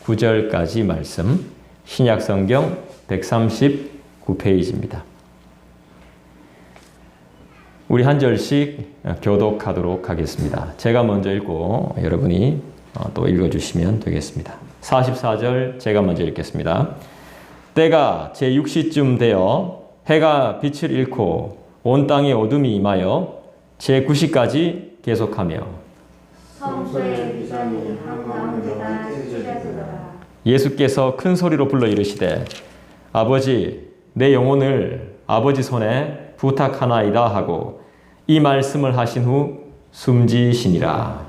9절까지 말씀, 신약성경 139페이지입니다. 우리 한 절씩 교독하도록 하겠습니다. 제가 먼저 읽고 여러분이 또 읽어주시면 되겠습니다. 44절 제가 먼저 읽겠습니다. 때가 제6시쯤 되어 해가 빛을 잃고 온 땅에 어둠이 임하여 제9시까지 계속하며 성소의 비전이 한가운데가 찢어지더라. 예수께서 큰 소리로 불러 이르시되 아버지 내 영혼을 아버지 손에 부탁하나이다 하고 이 말씀을 하신 후 숨지시니라.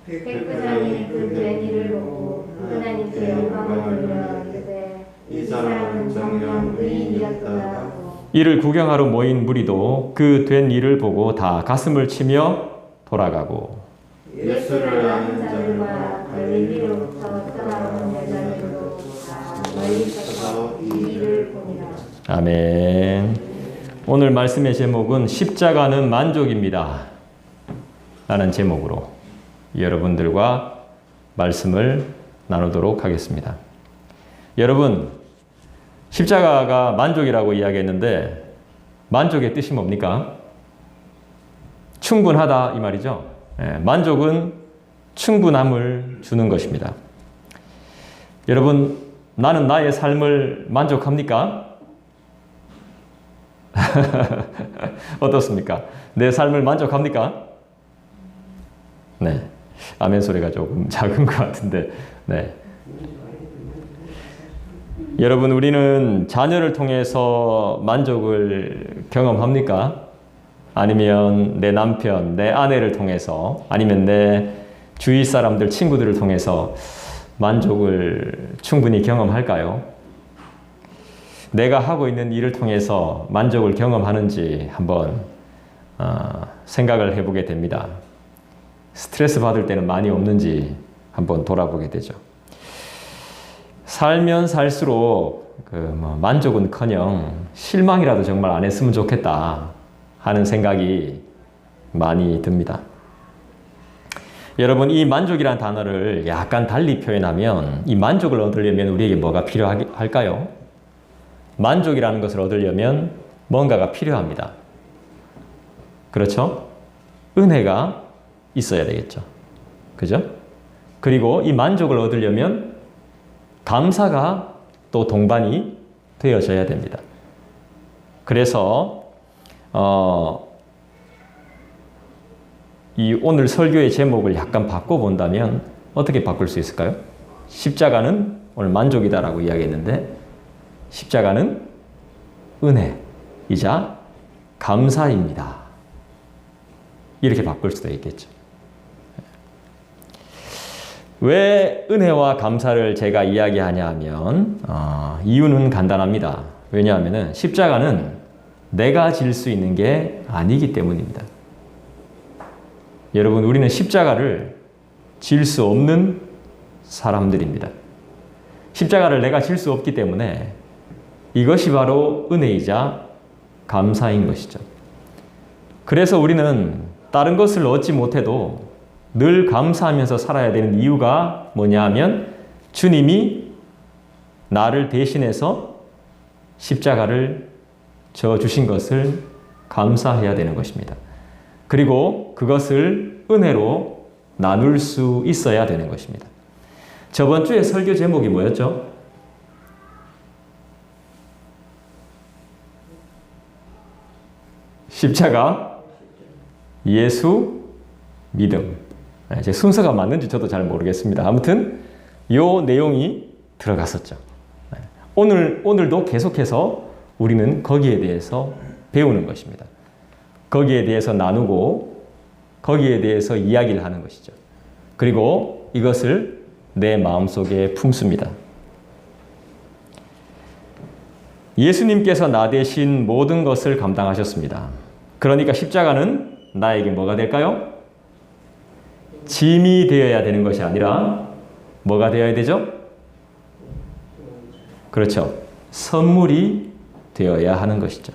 백부장이 그 된 일을 보고 하나님께 영광을 돌려 이르되 이 사람은 정녕 의인이었다 하고 이를 구경하러 모인 무리도 그 된 일을 보고 다 가슴을 치며 돌아가고 예수를 아는 자들과 갈릴리로부터 떠나온 여자들도 다 멀리서서 이 일을 보니라. 아멘. 오늘 말씀의 제목은 십자가는 만족입니다 라는 제목으로 여러분들과 말씀을 나누도록 하겠습니다. 여러분, 십자가가 만족이라고 이야기했는데 만족의 뜻이 뭡니까? 충분하다 이 말이죠. 만족은 충분함을 주는 것입니다. 여러분, 나는 나의 삶을 만족합니까? 어떻습니까? 내 삶을 만족합니까? 네. 아멘 소리가 조금 작은 것 같은데, 네. 여러분, 우리는 자녀를 통해서 만족을 경험합니까? 아니면 내 남편, 내 아내를 통해서, 아니면 내 주위 사람들, 친구들을 통해서 만족을 충분히 경험할까요? 내가 하고 있는 일을 통해서 만족을 경험하는지 한번 생각을 해보게 됩니다. 스트레스 받을 때는 많이 없는지 한번 돌아보게 되죠. 살면 살수록 만족은커녕 실망이라도 정말 안 했으면 좋겠다 하는 생각이 많이 듭니다. 여러분, 이 만족이라는 단어를 약간 달리 표현하면 이 만족을 얻으려면 우리에게 뭐가 필요할까요? 만족이라는 것을 얻으려면 뭔가가 필요합니다. 그렇죠? 은혜가 있어야 되겠죠. 그죠? 그리고 이 만족을 얻으려면 감사가 또 동반이 되어져야 됩니다. 그래서 이 오늘 설교의 제목을 약간 바꿔본다면 어떻게 바꿀 수 있을까요? 십자가는 오늘 만족이다라고 이야기했는데 십자가는 은혜이자 감사입니다. 이렇게 바꿀 수도 있겠죠. 왜 은혜와 감사를 제가 이야기하냐 하면 이유는 간단합니다. 왜냐하면 십자가는 내가 질 수 있는 게 아니기 때문입니다. 여러분, 우리는 십자가를 질 수 없는 사람들입니다. 십자가를 내가 질 수 없기 때문에 이것이 바로 은혜이자 감사인 것이죠. 그래서 우리는 다른 것을 얻지 못해도 늘 감사하면서 살아야 되는 이유가 뭐냐 하면 주님이 나를 대신해서 십자가를 져 주신 것을 감사해야 되는 것입니다. 그리고 그것을 은혜로 나눌 수 있어야 되는 것입니다. 저번 주에 설교 제목이 뭐였죠? 십자가, 예수, 믿음. 제 순서가 맞는지 저도 잘 모르겠습니다. 아무튼 이 내용이 들어갔었죠. 오늘도 계속해서 우리는 거기에 대해서 배우는 것입니다. 거기에 대해서 나누고 거기에 대해서 이야기를 하는 것이죠. 그리고 이것을 내 마음속에 품습니다. 예수님께서 나 대신 모든 것을 감당하셨습니다. 그러니까 십자가는 나에게 뭐가 될까요? 짐이 되어야 되는 것이 아니라 뭐가 되어야 되죠? 그렇죠. 선물이 되어야 하는 것이죠.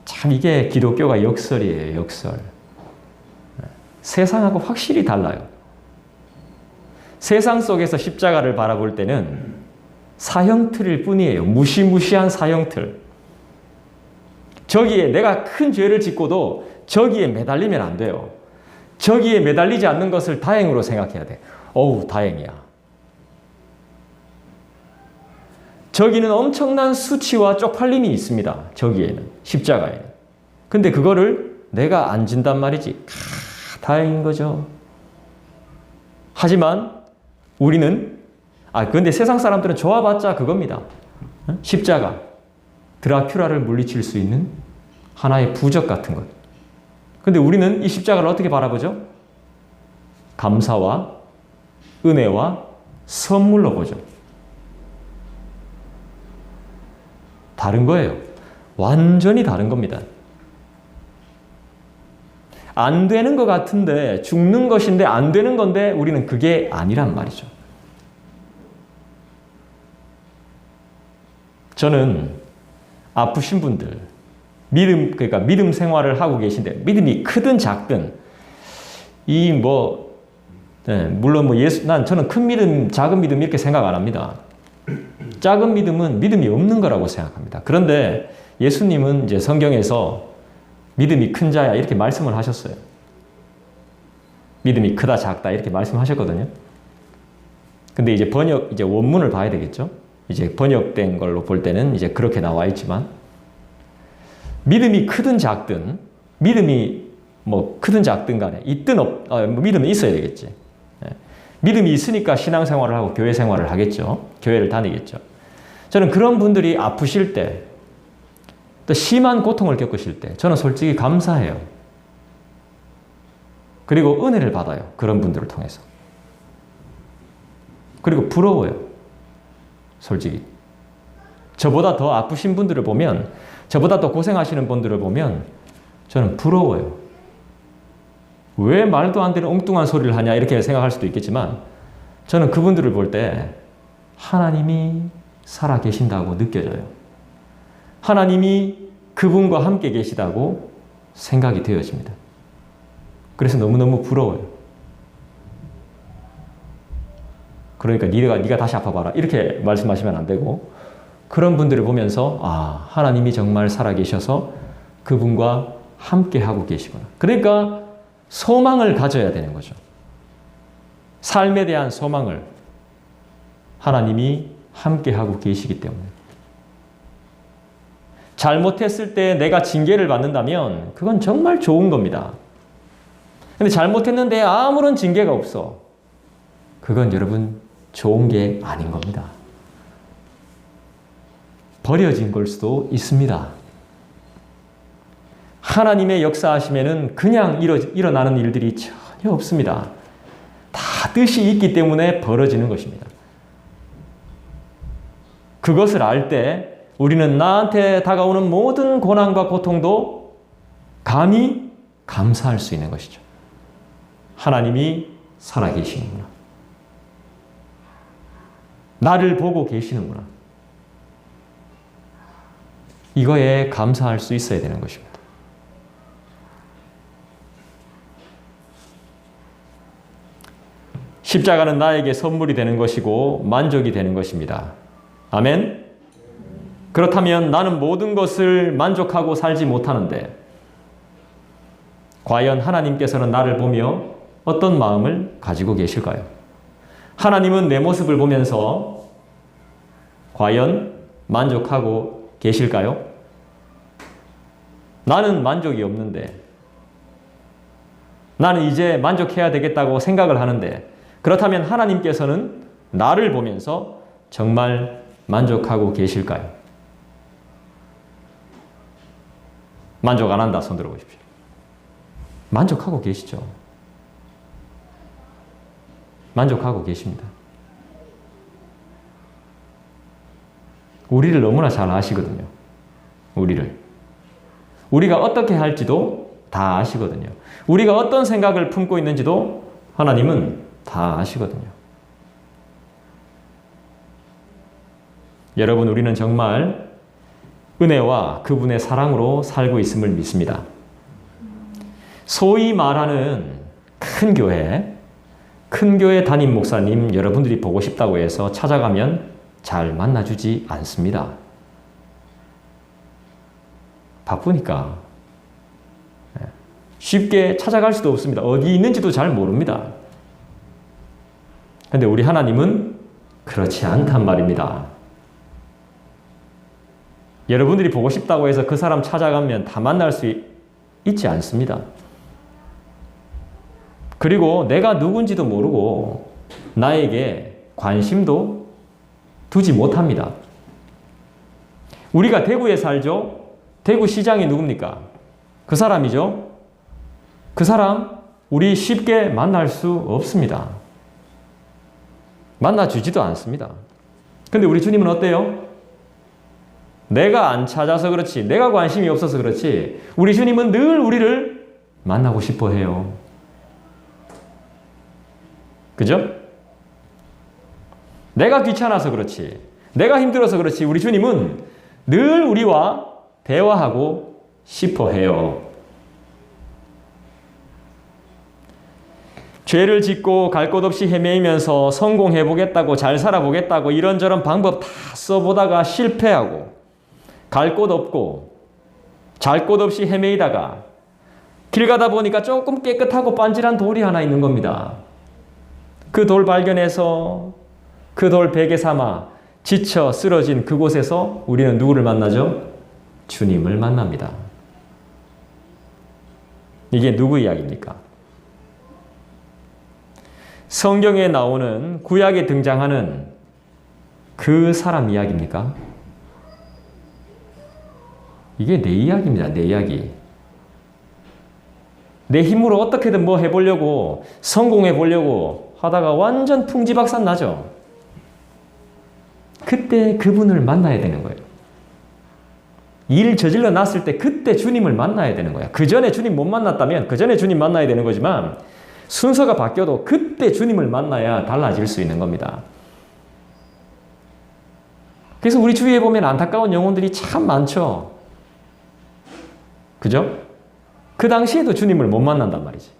참 이게 기독교가 역설이에요. 역설. 세상하고 확실히 달라요. 세상 속에서 십자가를 바라볼 때는 사형틀일 뿐이에요. 무시무시한 사형틀. 저기에 내가 큰 죄를 짓고도 저기에 매달리면 안 돼요. 저기에 매달리지 않는 것을 다행으로 생각해야 돼. 어우, 다행이야. 저기는 엄청난 수치와 쪽팔림이 있습니다. 저기에는, 십자가에는. 근데 그거를 내가 안 진단 말이지. 다행인 거죠. 하지만 우리는, 근데 세상 사람들은 좋아봤자 그겁니다. 십자가. 드라큘라를 물리칠 수 있는 하나의 부적 같은 것. 근데 우리는 이 십자가를 어떻게 바라보죠? 감사와 은혜와 선물로 보죠. 다른 거예요. 완전히 다른 겁니다. 안 되는 것 같은데, 죽는 것인데 안 되는 건데 우리는 그게 아니란 말이죠. 저는 아프신 분들, 그러니까 믿음 생활을 하고 계신데, 믿음이 크든 작든, 물론 저는 큰 믿음, 작은 믿음 이렇게 생각 안 합니다. 작은 믿음은 믿음이 없는 거라고 생각합니다. 그런데 예수님은 이제 성경에서 믿음이 큰 자야 이렇게 말씀을 하셨어요. 믿음이 크다 작다 이렇게 말씀하셨거든요. 근데 이제 원문을 봐야 되겠죠. 이제 번역된 걸로 볼 때는 이제 그렇게 나와 있지만, 믿음이 크든 작든, 믿음이 크든 작든 간에 믿음은 있어야 되겠지. 믿음이 있으니까 신앙생활을 하고 교회 생활을 하겠죠. 교회를 다니겠죠. 저는 그런 분들이 아프실 때, 또 심한 고통을 겪으실 때 저는 솔직히 감사해요. 그리고 은혜를 받아요. 그런 분들을 통해서. 그리고 부러워요. 솔직히. 저보다 더 아프신 분들을 보면, 저보다 더 고생하시는 분들을 보면 저는 부러워요. 왜 말도 안 되는 엉뚱한 소리를 하냐 이렇게 생각할 수도 있겠지만, 저는 그분들을 볼 때 하나님이 살아 계신다고 느껴져요. 하나님이 그분과 함께 계시다고 생각이 되어집니다. 그래서 너무너무 부러워요. 그러니까 네가 다시 아파봐라 이렇게 말씀하시면 안 되고, 그런 분들을 보면서 하나님이 정말 살아계셔서 그분과 함께하고 계시구나. 그러니까 소망을 가져야 되는 거죠. 삶에 대한 소망을. 하나님이 함께하고 계시기 때문에. 잘못했을 때 내가 징계를 받는다면 그건 정말 좋은 겁니다. 근데 잘못했는데 아무런 징계가 없어. 그건 여러분 좋은 게 아닌 겁니다. 버려진 걸 수도 있습니다. 하나님의 역사하심에는 그냥 일어나는 일들이 전혀 없습니다. 다 뜻이 있기 때문에 벌어지는 것입니다. 그것을 알 때 우리는 나한테 다가오는 모든 고난과 고통도 감히 감사할 수 있는 것이죠. 하나님이 살아계시는구나. 나를 보고 계시는구나. 이거에 감사할 수 있어야 되는 것입니다. 십자가는 나에게 선물이 되는 것이고 만족이 되는 것입니다. 아멘? 그렇다면 나는 모든 것을 만족하고 살지 못하는데, 과연 하나님께서는 나를 보며 어떤 마음을 가지고 계실까요? 하나님은 내 모습을 보면서 과연 만족하고 계실까요? 나는 만족이 없는데, 나는 이제 만족해야 되겠다고 생각을 하는데, 그렇다면 하나님께서는 나를 보면서 정말 만족하고 계실까요? 만족 안 한다 손 들어보십시오. 만족하고 계시죠? 만족하고 계십니다. 우리를 너무나 잘 아시거든요. 우리가 어떻게 할지도 다 아시거든요. 우리가 어떤 생각을 품고 있는지도 하나님은 다 아시거든요. 여러분, 우리는 정말 은혜와 그분의 사랑으로 살고 있음을 믿습니다. 소위 말하는 큰 교회, 큰 교회 담임 목사님 여러분들이 보고 싶다고 해서 찾아가면 잘 만나주지 않습니다. 바쁘니까. 쉽게 찾아갈 수도 없습니다. 어디 있는지도 잘 모릅니다. 근데 우리 하나님은 그렇지 않단 말입니다. 여러분들이 보고 싶다고 해서 그 사람 찾아가면 다 만날 수 있지 않습니다. 그리고 내가 누군지도 모르고 나에게 관심도 두지 못합니다. 우리가 대구에 살죠? 대구 시장이 누굽니까? 그 사람이죠? 그 사람 우리 쉽게 만날 수 없습니다. 만나주지도 않습니다. 근데 우리 주님은 어때요? 내가 안 찾아서 그렇지, 내가 관심이 없어서 그렇지, 우리 주님은 늘 우리를 만나고 싶어 해요. 그죠? 내가 귀찮아서 그렇지, 내가 힘들어서 그렇지, 우리 주님은 늘 우리와 대화하고 싶어 해요. 죄를 짓고 갈 곳 없이 헤매이면서 성공해보겠다고, 잘 살아보겠다고 이런저런 방법 다 써보다가 실패하고 갈 곳 없고 잘 곳 없이 헤매이다가 길 가다 보니까 조금 깨끗하고 반질한 돌이 하나 있는 겁니다. 그 돌 발견해서 그 돌 베개 삼아 지쳐 쓰러진 그곳에서 우리는 누구를 만나죠? 주님을 만납니다. 이게 누구 이야기입니까? 성경에 나오는 구약에 등장하는 그 사람 이야기입니까? 이게 내 이야기입니다. 내 이야기. 내 힘으로 어떻게든 뭐 해보려고, 성공해보려고 하다가 완전 풍지박산 나죠. 그때 그분을 만나야 되는 거예요. 일 저질러 놨을 때 그때 주님을 만나야 되는 거야. 그 전에 주님 못 만났다면 그 전에 주님 만나야 되는 거지만 순서가 바뀌어도 그때 주님을 만나야 달라질 수 있는 겁니다. 그래서 우리 주위에 보면 안타까운 영혼들이 참 많죠. 그죠? 그 당시에도 주님을 못 만난단 말이지.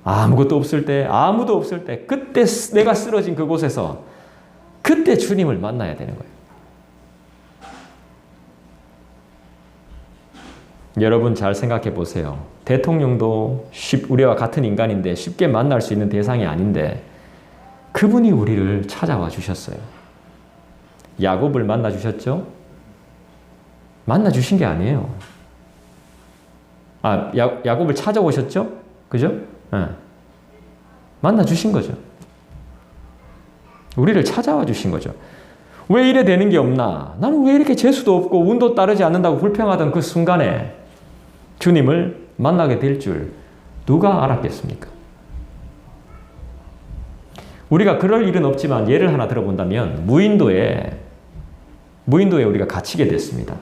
아무것도 없을 때, 아무도 없을 때, 그때 내가 쓰러진 그곳에서 그때 주님을 만나야 되는 거예요. 여러분 잘 생각해 보세요. 대통령도 우리와 같은 인간인데 쉽게 만날 수 있는 대상이 아닌데 그분이 우리를 찾아와 주셨어요. 야곱을 만나 주셨죠? 만나 주신 게 아니에요. 야곱을 찾아오셨죠? 그죠? 네. 만나 주신 거죠. 우리를 찾아와 주신 거죠. 왜 이래 되는 게 없나? 나는 왜 이렇게 재수도 없고 운도 따르지 않는다고 불평하던 그 순간에 주님을 만나게 될 줄 누가 알았겠습니까? 우리가 그럴 일은 없지만 예를 하나 들어본다면 무인도에 우리가 갇히게 됐습니다.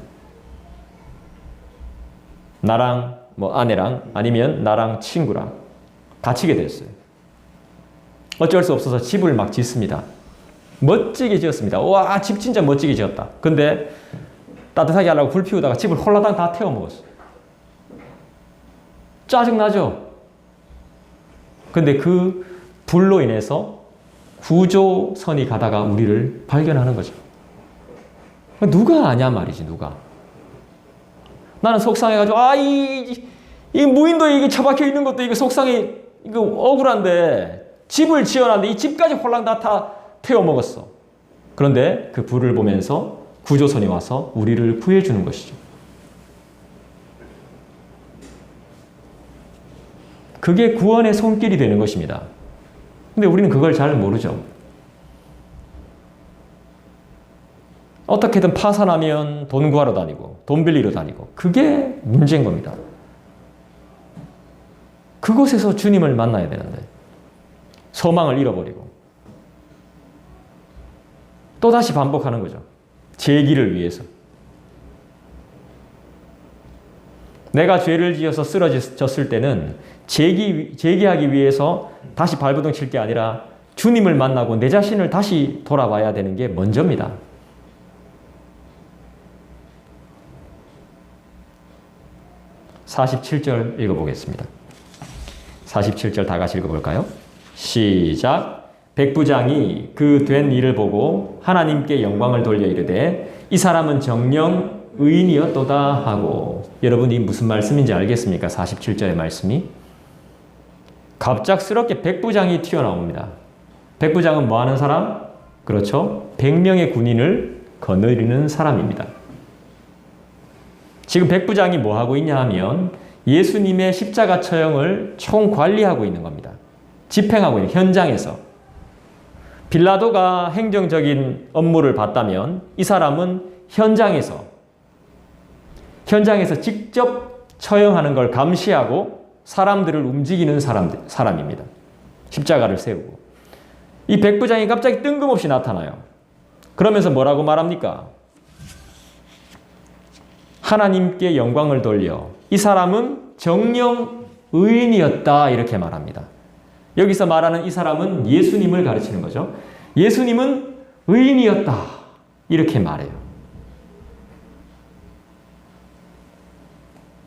나랑 아내랑 아니면 나랑 친구랑 갇히게 됐어요. 어쩔 수 없어서 집을 막 짓습니다. 멋지게 지었습니다. 와, 집 진짜 멋지게 지었다. 근데 따뜻하게 하려고 불 피우다가 집을 홀라당 다 태워 먹었어. 짜증나죠? 근데 그 불로 인해서 구조선이 가다가 우리를 발견하는 거죠. 누가 아냐 말이지, 누가. 나는 속상해가지고, 이 무인도에 이게 처박혀 있는 것도 이거 속상해, 이거 억울한데, 집을 지어놨는데 이 집까지 홀랑 다 태워 먹었어. 그런데 그 불을 보면서 구조선이 와서 우리를 구해주는 것이죠. 그게 구원의 손길이 되는 것입니다. 근데 우리는 그걸 잘 모르죠. 어떻게든 파산하면 돈 구하러 다니고 돈 빌리러 다니고 그게 문제인 겁니다. 그곳에서 주님을 만나야 되는데 소망을 잃어버리고 또다시 반복하는 거죠. 재기를 위해서. 내가 죄를 지어서 쓰러졌을 때는 재기하기 위해서 다시 발버둥 칠 게 아니라 주님을 만나고 내 자신을 다시 돌아봐야 되는 게 먼저입니다. (47절) 읽어보겠습니다. 47절 다 같이 읽어볼까요? 시작. 백부장이 그 된 일을 보고 하나님께 영광을 돌려 이르되 이 사람은 정녕 의인이었도다 하고. 여러분, 이 무슨 말씀인지 알겠습니까? 47절의 말씀이. 갑작스럽게 백부장이 튀어나옵니다. 백부장은 뭐 하는 사람? 그렇죠. 100명의 군인을 거느리는 사람입니다. 지금 백부장이 뭐 하고 있냐 하면 예수님의 십자가 처형을 총관리하고 있는 겁니다. 집행하고 있는 현장에서. 빌라도가 행정적인 업무를 봤다면 이 사람은 현장에서 직접 처형하는 걸 감시하고 사람들을 움직이는 사람입니다. 십자가를 세우고. 이 백부장이 갑자기 뜬금없이 나타나요. 그러면서 뭐라고 말합니까? 하나님께 영광을 돌려 이 사람은 정녕 의인이었다 이렇게 말합니다. 여기서 말하는 이 사람은 예수님을 가르치는 거죠. 예수님은 의인이었다 이렇게 말해요.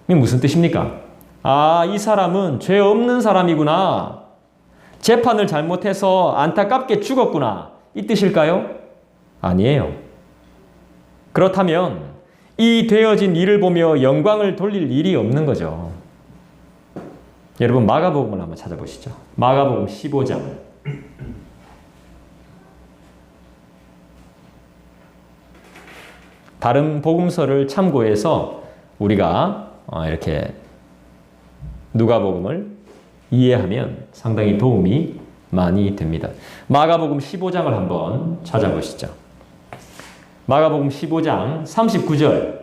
이게 무슨 뜻입니까? 아, 이 사람은 죄 없는 사람이구나. 재판을 잘못해서 안타깝게 죽었구나. 이 뜻일까요? 아니에요. 그렇다면 이 되어진 일을 보며 영광을 돌릴 일이 없는 거죠. 여러분, 마가복음을 한번 찾아보시죠. 마가복음 15장. 다른 복음서를 참고해서 우리가 이렇게 누가복음을 이해하면 상당히 도움이 많이 됩니다. 마가복음 15장을 한번 찾아보시죠. 마가복음 15장 39절.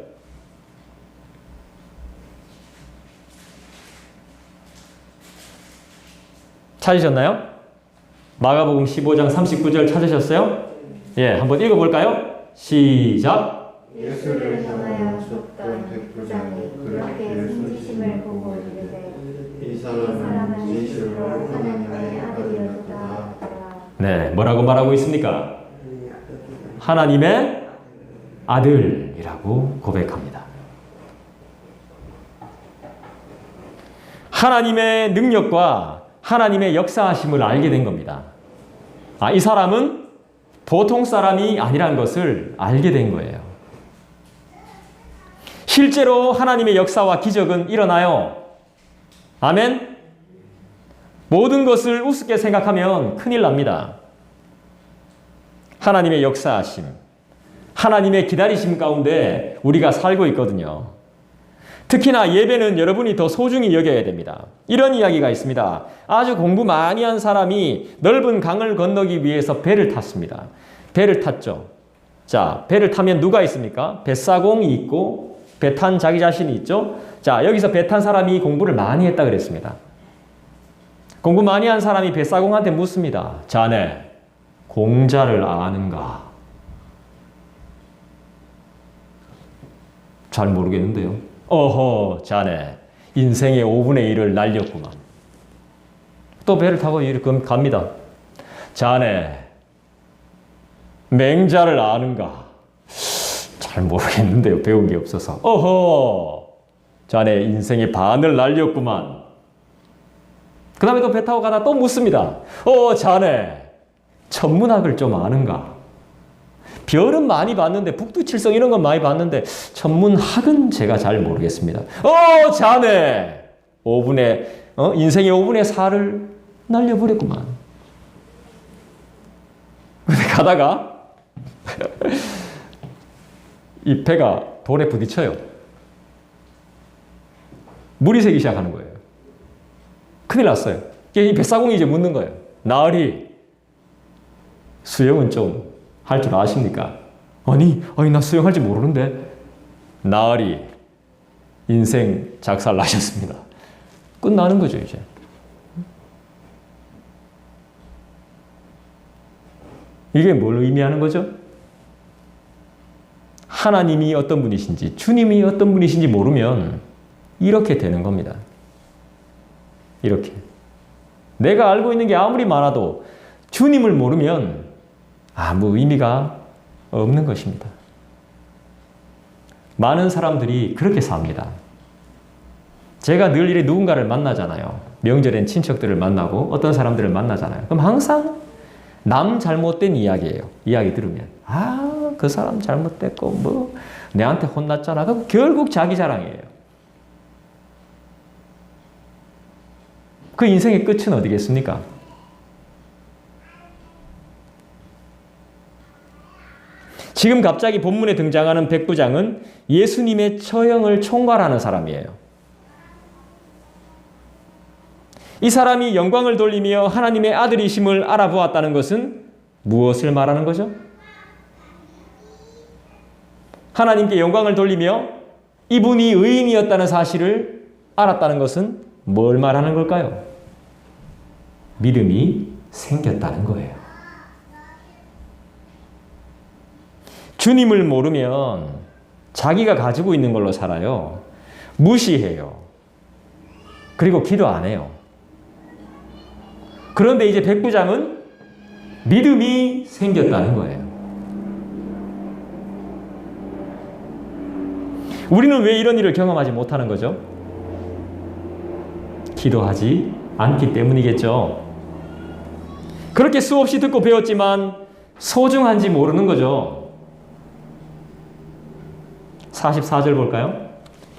찾으셨나요? 마가복음 15장 39절 찾으셨어요? 예, 한번 읽어볼까요? 시작. 예수를 향하여 쫓던 백부장이 그렇게 숨지심을 보고 이르되 이 사람은 진실로 하나님의 아들이었다. 네, 뭐라고 말하고 있습니까? 하나님의 아들이라고 고백합니다. 하나님의 능력과 하나님의 역사하심을 알게 된 겁니다. 아, 이 사람은 보통 사람이 아니라는 것을 알게 된 거예요. 실제로 하나님의 역사와 기적은 일어나요. 아멘? 모든 것을 우습게 생각하면 큰일 납니다. 하나님의 역사하심, 하나님의 기다리심 가운데 우리가 살고 있거든요. 특히나 예배는 여러분이 더 소중히 여겨야 됩니다. 이런 이야기가 있습니다. 아주 공부 많이 한 사람이 넓은 강을 건너기 위해서 배를 탔습니다. 배를 탔죠. 자, 배를 타면 누가 있습니까? 뱃사공이 있고 배 탄 자기 자신이 있죠. 자, 여기서 배 탄 사람이 공부를 많이 했다 그랬습니다. 공부 많이 한 사람이 뱃사공한테 묻습니다. 자네, 공자를 아는가? 잘 모르겠는데요. 어허, 자네 인생의 5분의 1을 날렸구만. 또 배를 타고 이렇게 갑니다. 자네 맹자를 아는가? 잘 모르겠는데요. 배운 게 없어서. 어허, 자네 인생의 반을 날렸구만. 그 다음에 또 배 타고 가다 또 묻습니다. 자네 천문학을 좀 아는가? 별은 많이 봤는데 북두칠성 이런 건 많이 봤는데 천문학은 제가 잘 모르겠습니다. 자네 5분의 인생의 5분의 4를 날려버렸구만. 근데 가다가 이 배가 돌에 부딪혀요. 물이 새기 시작하는 거예요. 큰일 났어요. 이 뱃사공이 이제 묻는 거예요. 나으리 수영은 좀 할 줄 아십니까? 아니 나 수영할 줄 모르는데. 나으리 인생 작살 나셨습니다. 끝나는 거죠 이제. 이게 뭘 의미하는 거죠? 하나님이 어떤 분이신지 주님이 어떤 분이신지 모르면 이렇게 되는 겁니다. 이렇게. 내가 알고 있는 게 아무리 많아도 주님을 모르면 아무 의미가 없는 것입니다. 많은 사람들이 그렇게 삽니다. 제가 늘 이래 누군가를 만나잖아요. 명절엔 친척들을 만나고 어떤 사람들을 만나잖아요. 그럼 항상 남 잘못된 이야기예요. 이야기 들으면 그 사람 잘못됐고 뭐 내한테 혼났잖아. 그럼 결국 자기 자랑이에요. 그 인생의 끝은 어디겠습니까? 지금 갑자기 본문에 등장하는 백부장은 예수님의 처형을 총괄하는 사람이에요. 이 사람이 영광을 돌리며 하나님의 아들이심을 알아보았다는 것은 무엇을 말하는 거죠? 하나님께 영광을 돌리며 이분이 의인이었다는 사실을 알았다는 것은 뭘 말하는 걸까요? 믿음이 생겼다는 거예요. 주님을 모르면 자기가 가지고 있는 걸로 살아요. 무시해요. 그리고 기도 안 해요. 그런데 이제 백부장은 믿음이 생겼다는 거예요. 우리는 왜 이런 일을 경험하지 못하는 거죠? 기도하지 않기 때문이겠죠. 그렇게 수없이 듣고 배웠지만 소중한지 모르는 거죠. 44절 볼까요?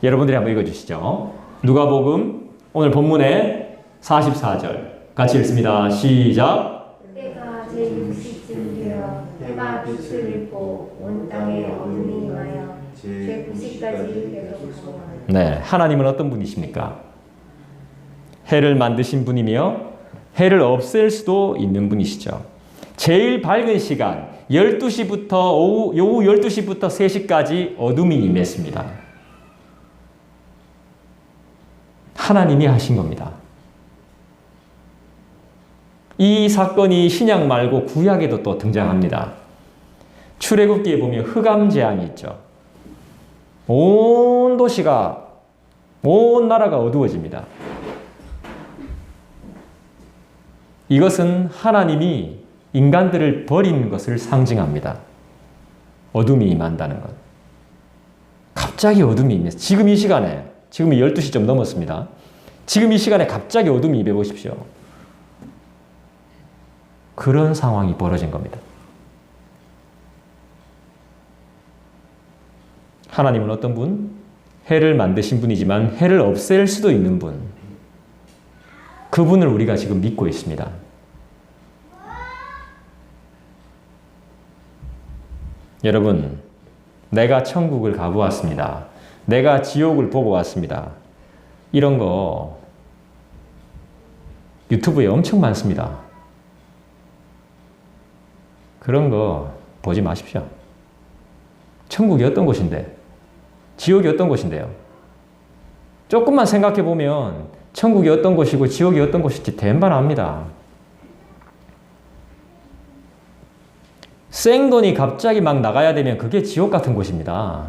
여러분들이 한번 읽어주시죠. 누가복음 오늘 본문의 44절 같이 읽습니다. 시작. 때가 제6시쯤 되어 해가 빛을 잃고 온 땅에 어둠이 임하여 제9시까지 계속하고. 네, 하나님은 어떤 분이십니까? 해를 만드신 분이며 해를 없앨 수도 있는 분이시죠. 제일 밝은 시간 12시부터 오후 12시부터 3시까지 어둠이 임했습니다. 하나님이 하신 겁니다. 이 사건이 신약 말고 구약에도 또 등장합니다. 출애굽기에 보면 흑암 재앙이 있죠. 온 도시가, 온 나라가 어두워집니다. 이것은 하나님이 인간들을 버린 것을 상징합니다. 어둠이 임한다는 것. 갑자기 어둠이 임했어요. 지금 이 시간에, 지금 12시 좀 넘었습니다. 지금 이 시간에 갑자기 어둠이 임해 보십시오. 그런 상황이 벌어진 겁니다. 하나님은 어떤 분? 해를 만드신 분이지만 해를 없앨 수도 있는 분. 그분을 우리가 지금 믿고 있습니다. 여러분, 내가 천국을 가보았습니다. 내가 지옥을 보고 왔습니다. 이런 거 유튜브에 엄청 많습니다. 그런 거 보지 마십시오. 천국이 어떤 곳인데? 지옥이 어떤 곳인데요? 조금만 생각해 보면 천국이 어떤 곳이고 지옥이 어떤 곳일지 대만 압니다. 생돈이 갑자기 막 나가야 되면 그게 지옥 같은 곳입니다.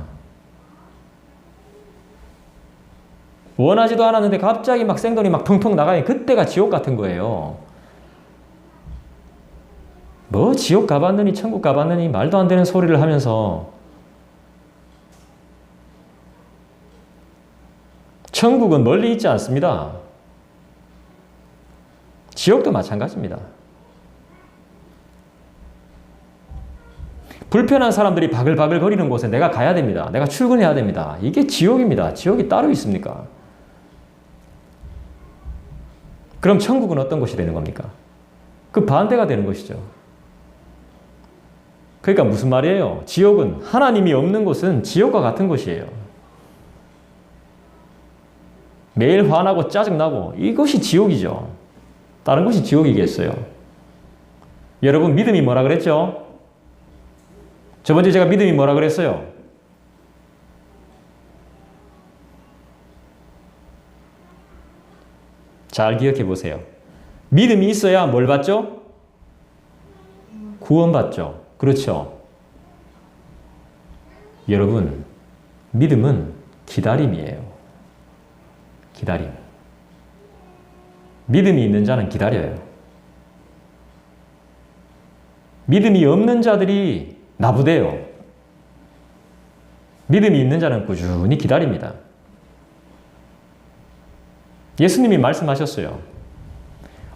원하지도 않았는데 갑자기 막 생돈이 막 펑펑 나가면 그때가 지옥 같은 거예요. 뭐 지옥 가봤느니 천국 가봤느니 말도 안 되는 소리를 하면서 천국은 멀리 있지 않습니다. 지옥도 마찬가지입니다. 불편한 사람들이 바글바글 거리는 곳에 내가 가야 됩니다. 내가 출근해야 됩니다. 이게 지옥입니다. 지옥이 따로 있습니까? 그럼 천국은 어떤 곳이 되는 겁니까? 그 반대가 되는 것이죠. 그러니까 무슨 말이에요? 지옥은 하나님이 없는 곳은 지옥과 같은 곳이에요. 매일 화나고 짜증나고 이것이 지옥이죠. 다른 것이 지옥이겠어요. 여러분 믿음이 뭐라 그랬죠? 저번주에 제가 믿음이 뭐라 그랬어요? 잘 기억해 보세요. 믿음이 있어야 뭘 받죠? 구원받죠. 그렇죠. 여러분, 믿음은 기다림이에요. 기다림. 믿음이 있는 자는 기다려요. 믿음이 없는 자들이 나부대요. 믿음이 있는 자는 꾸준히 기다립니다. 예수님이 말씀하셨어요.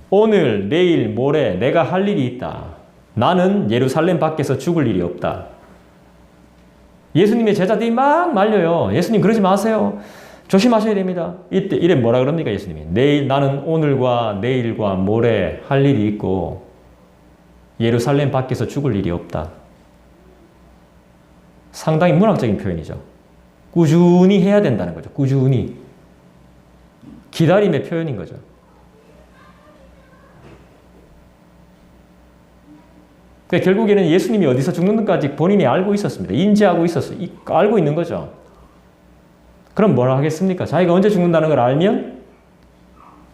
오늘, 내일, 모레 내가 할 일이 있다. 나는 예루살렘 밖에서 죽을 일이 없다. 예수님의 제자들이 막 말려요. 예수님 그러지 마세요. 조심하셔야 됩니다. 이때 이래 뭐라 그럽니까 예수님이? 나는 오늘과 내일과 모레 할 일이 있고 예루살렘 밖에서 죽을 일이 없다. 상당히 문학적인 표현이죠. 꾸준히 해야 된다는 거죠. 꾸준히. 기다림의 표현인 거죠. 그러니까 결국에는 예수님이 어디서 죽는지까지 본인이 알고 있었습니다. 인지하고 있었어요. 알고 있는 거죠. 그럼 뭐라 하겠습니까? 자기가 언제 죽는다는 걸 알면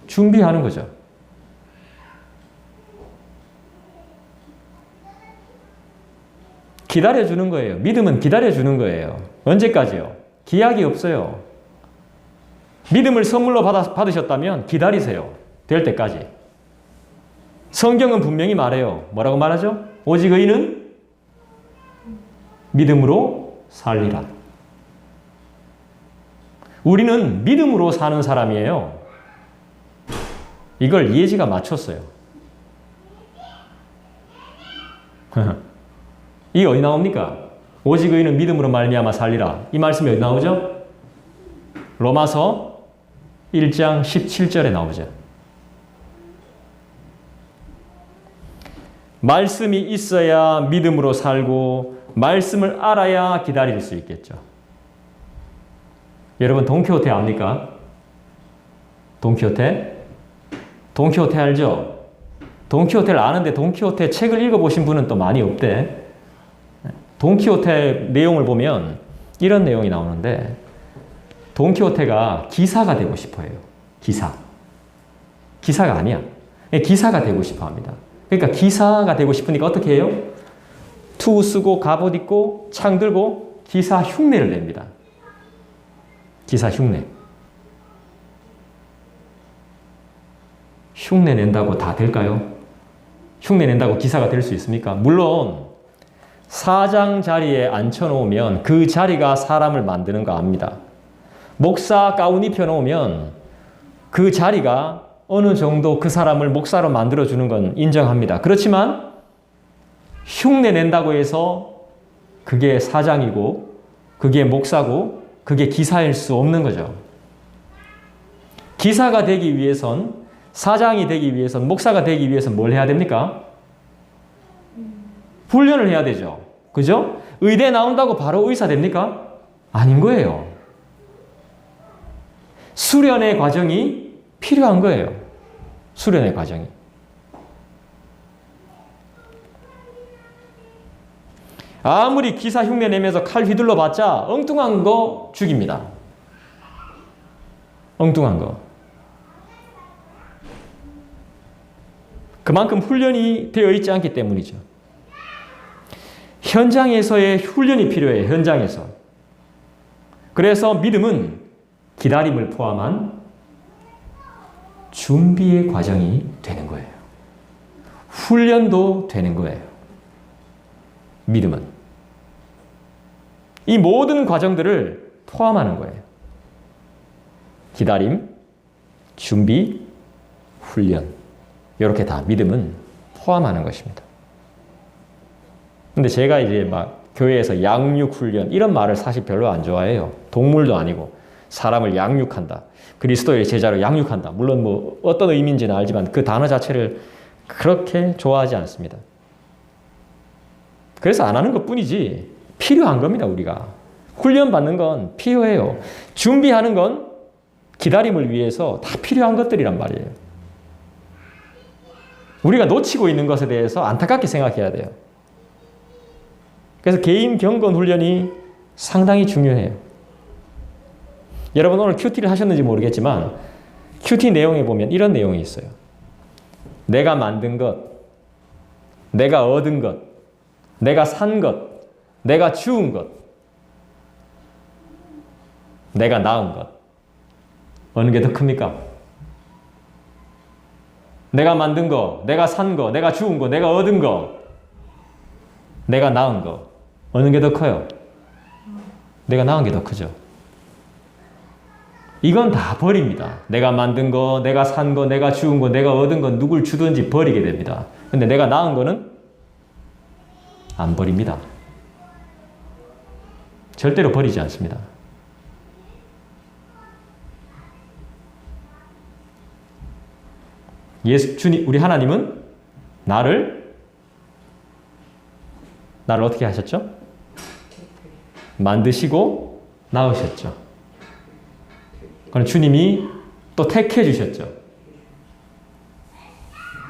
준비하는 거죠. 기다려주는 거예요. 믿음은 기다려주는 거예요. 언제까지요? 기약이 없어요. 믿음을 선물로 받으셨다면 기다리세요. 될 때까지. 성경은 분명히 말해요. 뭐라고 말하죠? 오직 의인은 믿음으로 살리라. 우리는 믿음으로 사는 사람이에요. 이걸 예지가 맞췄어요. 이게 어디 나옵니까? 오직 의인은 믿음으로 말미암아 살리라. 이 말씀이 어디 나오죠? 로마서 1장 17절에 나오죠. 말씀이 있어야 믿음으로 살고 말씀을 알아야 기다릴 수 있겠죠. 여러분 돈키호테 압니까? 돈키호테? 돈키호테 알죠? 돈키호테를 아는데 돈키호테 책을 읽어보신 분은 또 많이 없대. 돈키호테 내용을 보면 이런 내용이 나오는데 돈키호테가 기사가 되고 싶어 해요. 기사. 기사가 아니야. 기사가 되고 싶어 합니다. 그러니까 기사가 되고 싶으니까 어떻게 해요? 투 쓰고 갑옷 입고 창 들고 기사 흉내를 냅니다. 기사 흉내. 흉내 낸다고 다 될까요? 흉내 낸다고 기사가 될 수 있습니까? 물론 사장 자리에 앉혀놓으면 그 자리가 사람을 만드는 거 압니다. 목사 가운 입혀놓으면 그 자리가 어느 정도 그 사람을 목사로 만들어주는 건 인정합니다. 그렇지만 흉내 낸다고 해서 그게 사장이고 그게 목사고 그게 기사일 수 없는 거죠. 기사가 되기 위해선 사장이 되기 위해선 목사가 되기 위해선 뭘 해야 됩니까? 훈련을 해야 되죠. 그죠? 의대 나온다고 바로 의사 됩니까? 아닌 거예요. 수련의 과정이 필요한 거예요. 수련의 과정이. 아무리 기사 흉내 내면서 칼 휘둘러 봤자 엉뚱한 거 죽입니다. 엉뚱한 거. 그만큼 훈련이 되어 있지 않기 때문이죠. 현장에서의 훈련이 필요해요. 현장에서. 그래서 믿음은 기다림을 포함한 준비의 과정이 되는 거예요. 훈련도 되는 거예요. 믿음은. 이 모든 과정들을 포함하는 거예요. 기다림, 준비, 훈련. 이렇게 다 믿음은 포함하는 것입니다. 근데 제가 이제 막 교회에서 양육훈련 이런 말을 사실 별로 안 좋아해요. 동물도 아니고 사람을 양육한다. 그리스도의 제자로 양육한다. 물론 뭐 어떤 의미인지는 알지만 그 단어 자체를 그렇게 좋아하지 않습니다. 그래서 안 하는 것 뿐이지 필요한 겁니다. 우리가. 훈련받는 건 필요해요. 준비하는 건 기다림을 위해서 다 필요한 것들이란 말이에요. 우리가 놓치고 있는 것에 대해서 안타깝게 생각해야 돼요. 그래서 개인 경건 훈련이 상당히 중요해요. 여러분 오늘 큐티를 하셨는지 모르겠지만 큐티 내용에 보면 이런 내용이 있어요. 내가 만든 것, 내가 얻은 것, 내가 산 것, 내가 주운 것, 내가 낳은 것. 어느 게 더 큽니까? 내가 만든 거, 내가 산 거, 내가 주운 거, 내가 얻은 거, 내가 낳은 거. 어느 게 더 커요? 내가 낳은 게 더 크죠. 이건 다 버립니다. 내가 만든 거, 내가 산 거, 내가 주운 거, 내가 얻은 건 누굴 주든지 버리게 됩니다. 근데 내가 낳은 거는 안 버립니다. 절대로 버리지 않습니다. 주님, 우리 하나님은 나를 어떻게 하셨죠? 만드시고 낳으셨죠. 그럼 주님이 또 택해 주셨죠.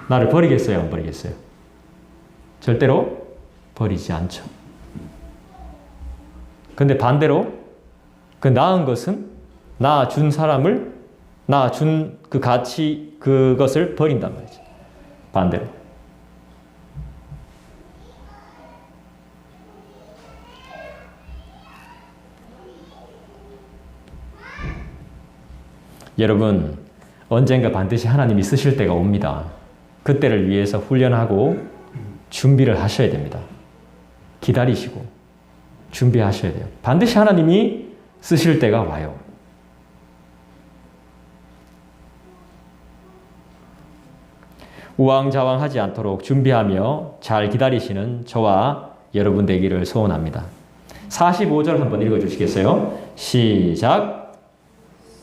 나를 버리겠어요? 안 버리겠어요? 절대로 버리지 않죠. 근데 반대로 그 낳은 것은 나 준 사람을, 나 준 그 가치, 그것을 버린단 말이죠. 반대로. 여러분, 언젠가 반드시 하나님이 쓰실 때가 옵니다. 그때를 위해서 훈련하고 준비를 하셔야 됩니다. 기다리시고 준비하셔야 돼요. 반드시 하나님이 쓰실 때가 와요. 우왕좌왕하지 않도록 준비하며 잘 기다리시는 저와 여러분 되기를 소원합니다. 45절 한번 읽어주시겠어요? 시작.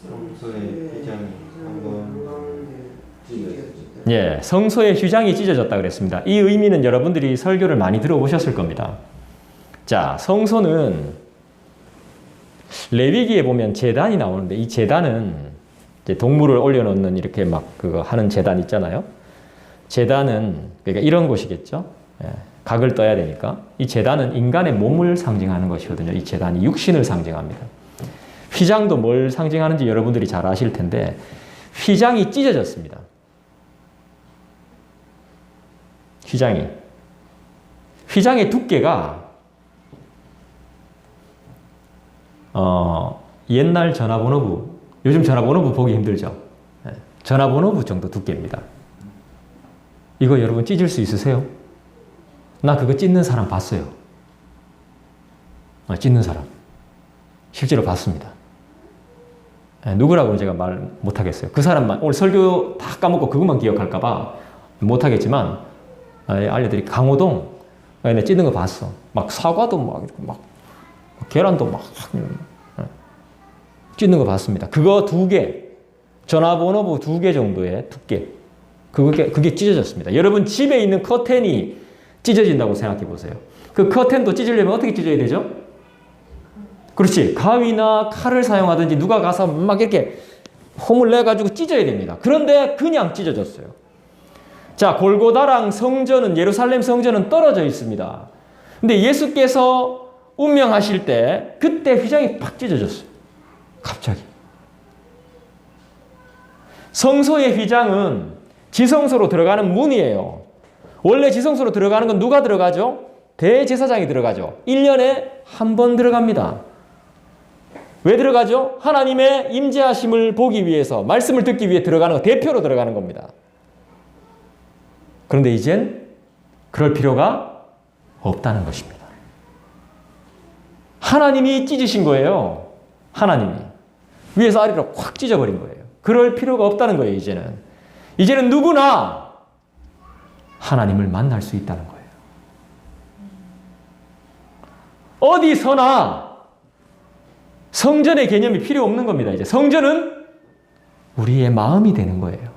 성소의 휘장이 한번 찢어졌다. 예, 성소의 휘장이 찢어졌다 그랬습니다. 이 의미는 여러분들이 설교를 많이 들어보셨을 겁니다. 자, 성소는 레위기에 보면 제단이 나오는데 이 제단은 이제 동물을 올려놓는 이렇게 막 그거 하는 제단 있잖아요. 제단은 그러니까 이런 곳이겠죠. 예, 각을 떠야 되니까 이 제단은 인간의 몸을 상징하는 것이거든요. 이 제단이 육신을 상징합니다. 휘장도 뭘 상징하는지 여러분들이 잘 아실 텐데 휘장이 찢어졌습니다. 휘장의 두께가 옛날 전화번호부, 요즘 전화번호부 보기 힘들죠. 예, 전화번호부 정도 두께입니다. 이거 여러분 찢을 수 있으세요? 나 그거 찢는 사람 봤어요. 찢는 사람. 실제로 봤습니다. 누구라고는 제가 말 못하겠어요. 그 사람만, 오늘 설교 다 까먹고 그것만 기억할까봐 못하겠지만, 알려드릴게요. 강호동, 내가 찢는 거 봤어. 막 사과도 막 계란도 막 찢는 거 봤습니다. 그거 2개, 전화번호부 2개 정도의 두께. 그게 찢어졌습니다. 여러분 집에 있는 커튼이 찢어진다고 생각해 보세요. 그 커튼도 찢으려면 어떻게 찢어야 되죠? 그렇지. 가위나 칼을 사용하든지 누가 가서 막 이렇게 홈을 내가지고 찢어야 됩니다. 그런데 그냥 찢어졌어요. 자, 골고다랑 성전은, 예루살렘 성전은 떨어져 있습니다. 근데 예수께서 운명하실 때 그때 휘장이 팍 찢어졌어요. 갑자기. 성소의 휘장은 지성소로 들어가는 문이에요. 원래 지성소로 들어가는 건 누가 들어가죠? 대제사장이 들어가죠. 1년에 한 번 들어갑니다. 왜 들어가죠? 하나님의 임재하심을 보기 위해서, 말씀을 듣기 위해 들어가는 거, 대표로 들어가는 겁니다. 그런데 이젠 그럴 필요가 없다는 것입니다. 하나님이 찢으신 거예요. 하나님이. 위에서 아래로 확 찢어버린 거예요. 그럴 필요가 없다는 거예요, 이제는. 이제는 누구나 하나님을 만날 수 있다는 거예요. 어디서나 성전의 개념이 필요 없는 겁니다. 이제 성전은 우리의 마음이 되는 거예요.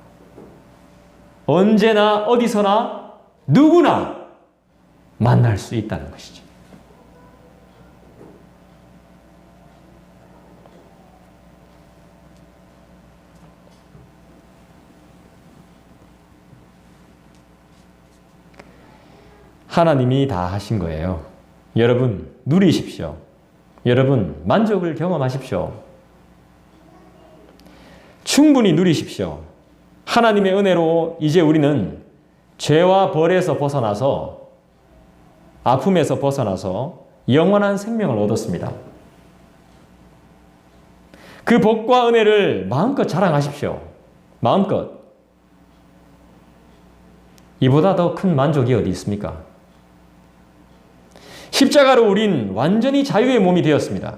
언제나 어디서나 누구나 만날 수 있다는 것이죠. 하나님이 다 하신 거예요. 여러분 누리십시오. 여러분 만족을 경험하십시오. 충분히 누리십시오. 하나님의 은혜로 이제 우리는 죄와 벌에서 벗어나서, 아픔에서 벗어나서 영원한 생명을 얻었습니다. 그 복과 은혜를 마음껏 자랑하십시오. 마음껏. 이보다 더 큰 만족이 어디 있습니까? 십자가로 우린 완전히 자유의 몸이 되었습니다.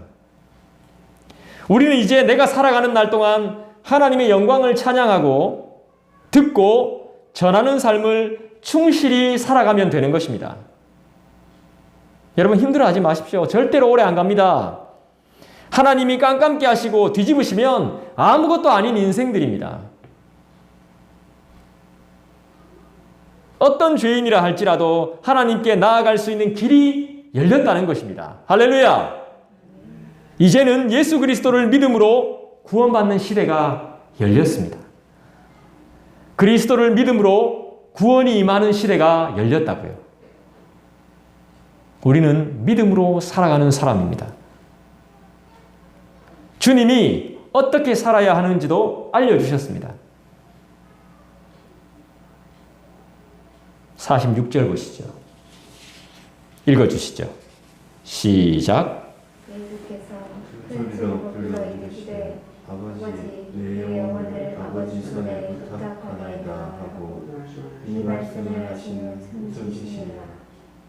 우리는 이제 내가 살아가는 날 동안 하나님의 영광을 찬양하고 듣고 전하는 삶을 충실히 살아가면 되는 것입니다. 여러분 힘들어하지 마십시오. 절대로 오래 안 갑니다. 하나님이 깜깜게 하시고 뒤집으시면 아무것도 아닌 인생들입니다. 어떤 죄인이라 할지라도 하나님께 나아갈 수 있는 길이 열렸다는 것입니다. 할렐루야! 이제는 예수 그리스도를 믿음으로 구원받는 시대가 열렸습니다. 그리스도를 믿음으로 구원이 임하는 시대가 열렸다고요. 우리는 믿음으로 살아가는 사람입니다. 주님이 어떻게 살아야 하는지도 알려주셨습니다. 46절 보시죠. 읽어주시죠. 시작. 예수께서 큰 소리로 불러 이르시되 아버지 내 영혼을 아버지 손에 부탁하나이다 하고 이 말씀을 하시는 성주시니라.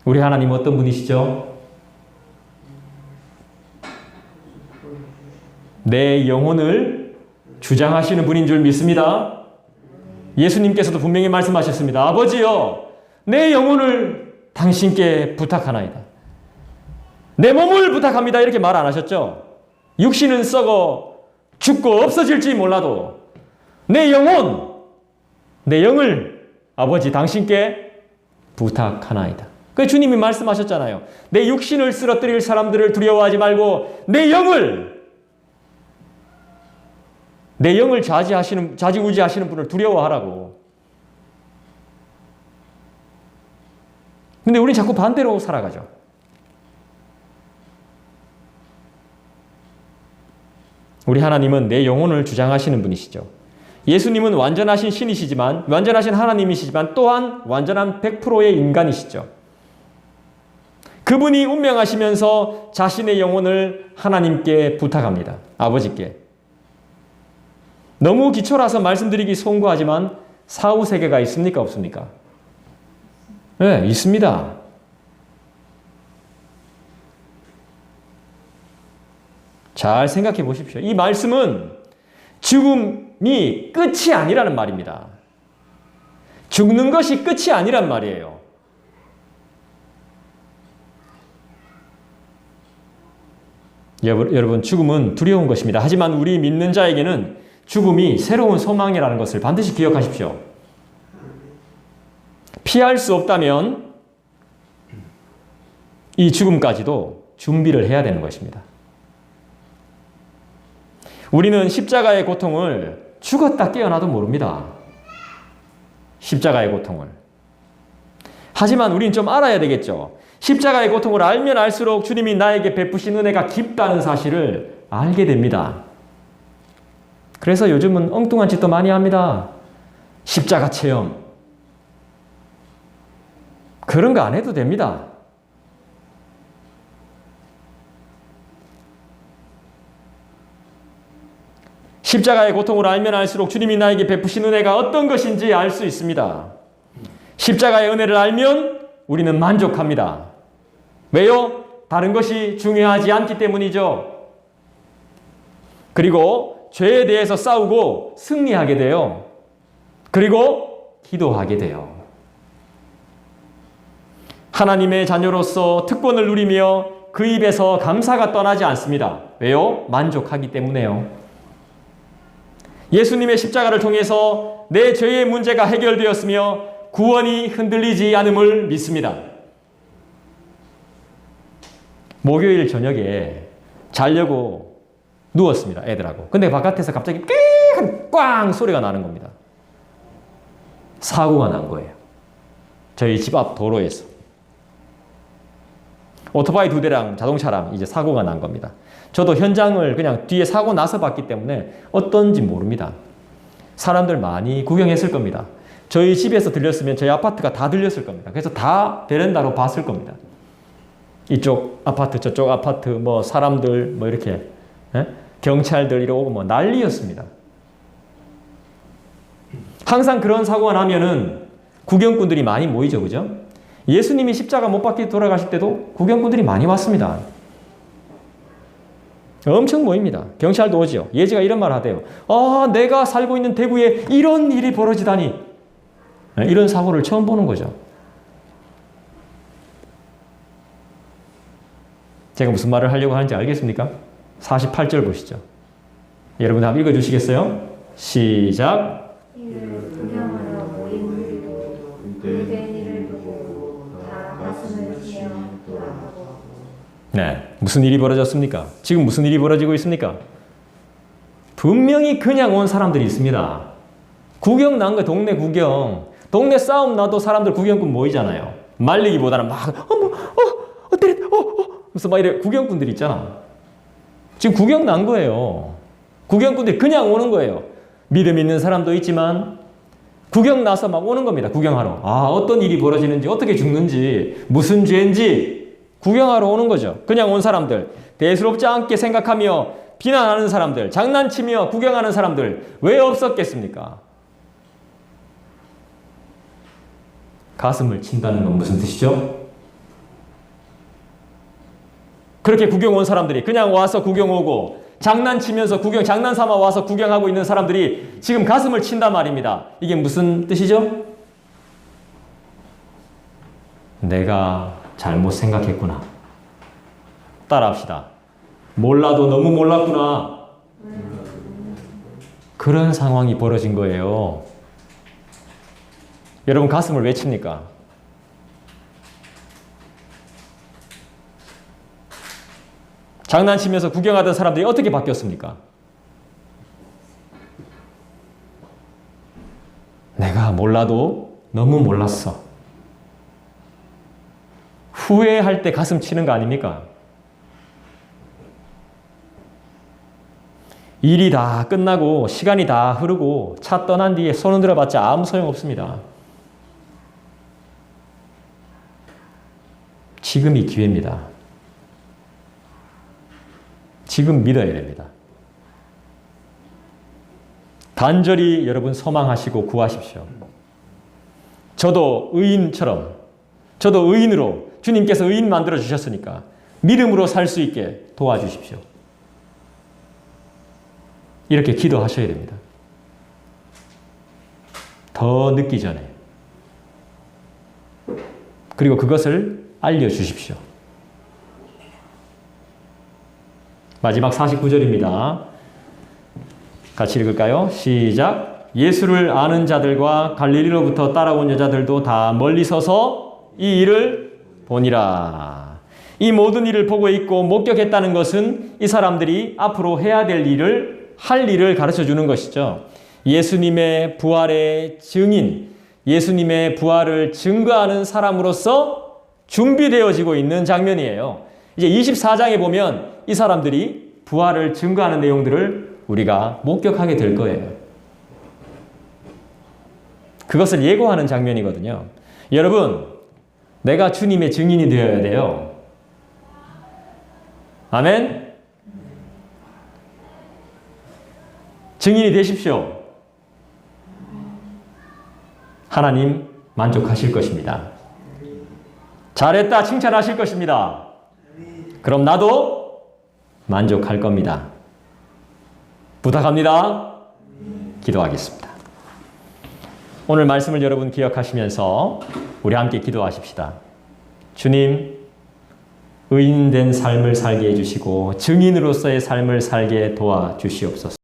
우리 하나님 어떤 분이시죠? 내 영혼을 주장하시는 분인 줄 믿습니다. 예수님께서도 분명히 말씀하셨습니다. 아버지여, 내 영혼을 당신께 부탁하나이다. 내 몸을 부탁합니다. 이렇게 말 안 하셨죠? 육신은 썩어 죽고 없어질지 몰라도 내 영혼, 내 영을 아버지 당신께 부탁하나이다. 그 주님이 말씀하셨잖아요. 내 육신을 쓰러뜨릴 사람들을 두려워하지 말고 내 영을 좌지우지하시는 분을 두려워하라고. 근데 우리는 자꾸 반대로 살아가죠. 우리 하나님은 내 영혼을 주장하시는 분이시죠. 예수님은 완전하신 신이시지만, 완전하신 하나님이시지만 또한 완전한 100%의 인간이시죠. 그분이 운명하시면서 자신의 영혼을 하나님께 부탁합니다. 아버지께. 너무 기초라서 말씀드리기 송구하지만 사후세계가 있습니까? 없습니까? 네, 있습니다. 잘 생각해 보십시오. 이 말씀은 죽음이 끝이 아니라는 말입니다. 죽는 것이 끝이 아니란 말이에요. 여러분, 죽음은 두려운 것입니다. 하지만 우리 믿는 자에게는 죽음이 새로운 소망이라는 것을 반드시 기억하십시오. 피할 수 없다면 이 죽음까지도 준비를 해야 되는 것입니다. 우리는 십자가의 고통을 죽었다 깨어나도 모릅니다. 십자가의 고통을. 하지만 우리는 좀 알아야 되겠죠. 십자가의 고통을 알면 알수록 주님이 나에게 베푸신 은혜가 깊다는 사실을 알게 됩니다. 그래서 요즘은 엉뚱한 짓도 많이 합니다. 십자가 체험. 그런 거 안 해도 됩니다. 십자가의 고통을 알면 알수록 주님이 나에게 베푸신 은혜가 어떤 것인지 알 수 있습니다. 십자가의 은혜를 알면 우리는 만족합니다. 왜요? 다른 것이 중요하지 않기 때문이죠. 그리고 죄에 대해서 싸우고 승리하게 돼요. 그리고 기도하게 돼요. 하나님의 자녀로서 특권을 누리며 그 입에서 감사가 떠나지 않습니다. 왜요? 만족하기 때문에요. 예수님의 십자가를 통해서 내 죄의 문제가 해결되었으며 구원이 흔들리지 않음을 믿습니다. 목요일 저녁에 자려고 누웠습니다. 애들하고. 근데 바깥에서 갑자기 꽝 소리가 나는 겁니다. 사고가 난 거예요. 저희 집 앞 도로에서. 오토바이 2대랑 자동차랑 이제 사고가 난 겁니다. 저도 현장을 그냥 뒤에 사고 나서 봤기 때문에 어떤지 모릅니다. 사람들 많이 구경했을 겁니다. 저희 집에서 들렸으면 저희 아파트가 다 들렸을 겁니다. 그래서 다 베란다로 봤을 겁니다. 이쪽 아파트, 저쪽 아파트, 뭐 사람들, 뭐 이렇게 경찰들 이러고 뭐 난리였습니다. 항상 그런 사고가 나면은 구경꾼들이 많이 모이죠, 그죠? 예수님이 십자가 못 박혀 돌아가실 때도 구경꾼들이 많이 왔습니다. 엄청 모입니다. 경찰도 오죠. 예지가 이런 말 하대요. 아, 내가 살고 있는 대구에 이런 일이 벌어지다니. 이런 사고를 처음 보는 거죠. 제가 무슨 말을 하려고 하는지 알겠습니까? 48절 보시죠. 여러분 한번 읽어주시겠어요? 시작. 이를 구경하러 모인 무리도 그된 일을 보고 다 가슴을 치며 돌아가고. 네, 무슨 일이 벌어졌습니까? 지금 무슨 일이 벌어지고 있습니까? 분명히 그냥 온 사람들이 있습니다. 구경 난 거 동네 구경. 동네 싸움 나도 사람들 구경꾼 모이잖아요. 말리기보다는 막 때려, 그래서 막 이래 구경꾼들이 있잖아. 지금 구경 난 거예요. 구경꾼들이 그냥 오는 거예요. 믿음 있는 사람도 있지만 구경 나서 막 오는 겁니다. 구경하러. 아, 어떤 일이 벌어지는지, 어떻게 죽는지, 무슨 죄인지 구경하러 오는 거죠. 그냥 온 사람들, 대수롭지 않게 생각하며 비난하는 사람들, 장난치며 구경하는 사람들 왜 없었겠습니까? 가슴을 친다는 건 무슨 뜻이죠? 그렇게 구경 온 사람들이 그냥 와서 구경 오고 장난치면서 장난삼아 와서 구경하고 있는 사람들이 지금 가슴을 친단 말입니다. 이게 무슨 뜻이죠? 내가 잘못 생각했구나. 따라합시다. 몰라도 너무 몰랐구나. 그런 상황이 벌어진 거예요. 여러분 가슴을 왜 칩니까? 장난치면서 구경하던 사람들이 어떻게 바뀌었습니까? 내가 몰라도 너무 몰랐어. 후회할 때 가슴 치는 거 아닙니까? 일이 다 끝나고 시간이 다 흐르고 차 떠난 뒤에 손 흔들어 봤자 아무 소용없습니다. 지금이 기회입니다. 지금 믿어야 됩니다. 간절히 여러분 소망하시고 구하십시오. 저도 의인처럼, 저도 의인으로 주님께서 의인 만들어 주셨으니까 믿음으로 살 수 있게 도와주십시오. 이렇게 기도하셔야 됩니다. 더 늦기 전에. 그리고 그것을 알려주십시오. 마지막 49절입니다. 같이 읽을까요? 시작. 예수를 아는 자들과 갈릴리로부터 따라온 여자들도 다 멀리 서서 이 일을 보니라. 이 모든 일을 보고 있고 목격했다는 것은 이 사람들이 앞으로 해야 될 일을 할 일을 가르쳐 주는 것이죠. 예수님의 부활의 증인, 예수님의 부활을 증거하는 사람으로서 준비되어지고 있는 장면이에요. 이제 24장에 보면 이 사람들이 부활을 증거하는 내용들을 우리가 목격하게 될 거예요. 그것을 예고하는 장면이거든요. 여러분, 내가 주님의 증인이 되어야 돼요. 아멘? 증인이 되십시오. 하나님 만족하실 것입니다. 잘했다 칭찬하실 것입니다. 그럼 나도 만족할 겁니다. 부탁합니다. 기도하겠습니다. 오늘 말씀을 여러분 기억하시면서 우리 함께 기도하십시다. 주님, 의인된 삶을 살게 해주시고 증인으로서의 삶을 살게 도와주시옵소서.